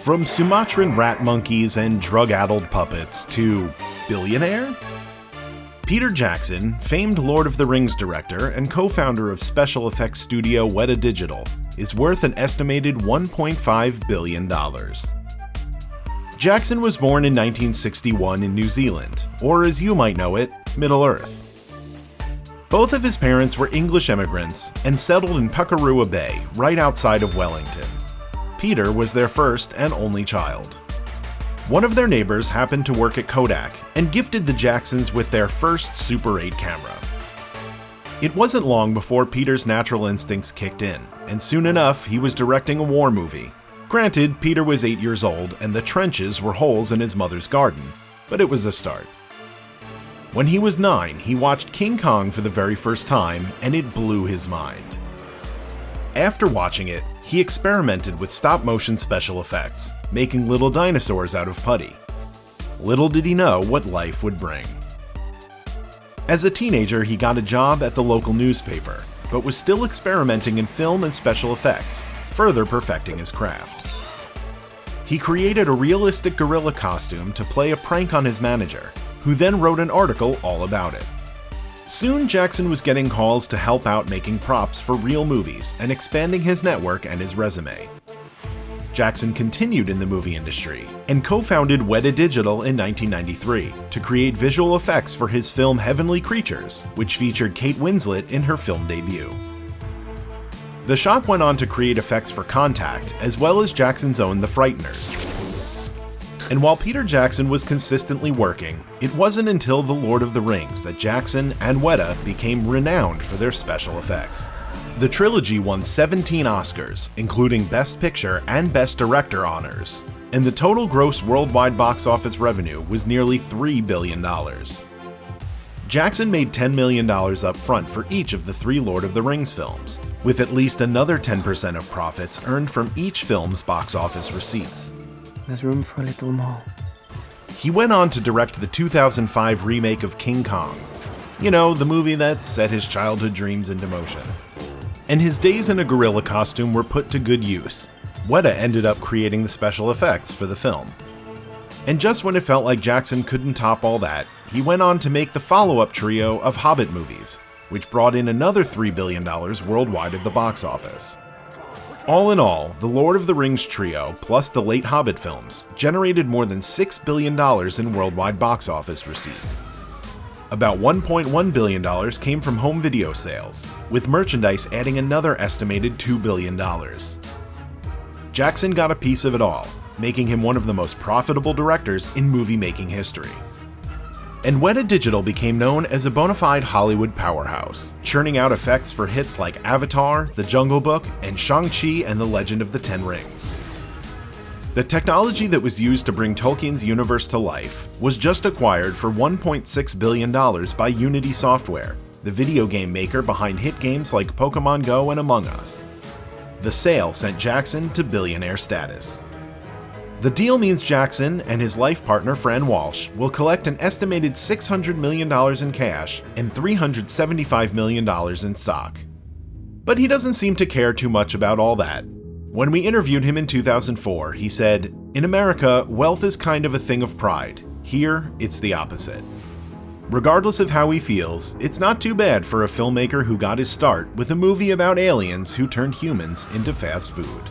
From Sumatran rat monkeys and drug-addled puppets to billionaire? Peter Jackson, famed Lord of the Rings director and co-founder of special effects studio Weta Digital, is worth an estimated $1.5 billion. Jackson was born in 1961 in New Zealand, or as you might know it, Middle-earth. Both of his parents were English immigrants and settled in Pukarua Bay, right outside of Wellington. Peter was their first and only child. One of their neighbors happened to work at Kodak and gifted the Jacksons with their first Super 8 camera. It wasn't long before Peter's natural instincts kicked in, and soon enough he was directing a war movie. Granted, Peter was 8 years old and the trenches were holes in his mother's garden, but it was a start. When he was 9, he watched King Kong for the very first time, and it blew his mind. After watching it, he experimented with stop-motion special effects, making little dinosaurs out of putty. Little did he know what life would bring. As a teenager, he got a job at the local newspaper, but was still experimenting in film and special effects, further perfecting his craft. He created a realistic gorilla costume to play a prank on his manager, who then wrote an article all about it. Soon, Jackson was getting calls to help out making props for real movies and expanding his network and his resume. Jackson continued in the movie industry and co-founded Weta Digital in 1993 to create visual effects for his film Heavenly Creatures, which featured Kate Winslet in her film debut. The shop went on to create effects for Contact, as well as Jackson's own The Frighteners. And while Peter Jackson was consistently working, it wasn't until The Lord of the Rings that Jackson and Weta became renowned for their special effects. The trilogy won 17 Oscars, including Best Picture and Best Director honors, and the total gross worldwide box office revenue was nearly $3 billion. Jackson made $10 million up front for each of the 3 Lord of the Rings films, with at least another 10% of profits earned from each film's box office receipts. There's room for a little more. He went on to direct the 2005 remake of King Kong. You know, the movie that set his childhood dreams into motion. And his days in a gorilla costume were put to good use. Weta ended up creating the special effects for the film. And just when it felt like Jackson couldn't top all that, he went on to make the follow-up trio of Hobbit movies, which brought in another $3 billion worldwide at the box office. All in all, the Lord of the Rings trio, plus the late Hobbit films, generated more than $6 billion in worldwide box office receipts. About $1.1 billion came from home video sales, with merchandise adding another estimated $2 billion. Jackson got a piece of it all, making him one of the most profitable directors in movie-making history. And Weta Digital became known as a bona fide Hollywood powerhouse, churning out effects for hits like Avatar, The Jungle Book, and Shang-Chi and the Legend of the Ten Rings. The technology that was used to bring Tolkien's universe to life was just acquired for $1.6 billion by Unity Software, the video game maker behind hit games like Pokemon Go and Among Us. The sale sent Jackson to billionaire status. The deal means Jackson and his life partner Fran Walsh will collect an estimated $600 million in cash and $375 million in stock. But he doesn't seem to care too much about all that. When we interviewed him in 2004, he said, "In America, wealth is kind of a thing of pride. Here, it's the opposite." Regardless of how he feels, it's not too bad for a filmmaker who got his start with a movie about aliens who turned humans into fast food.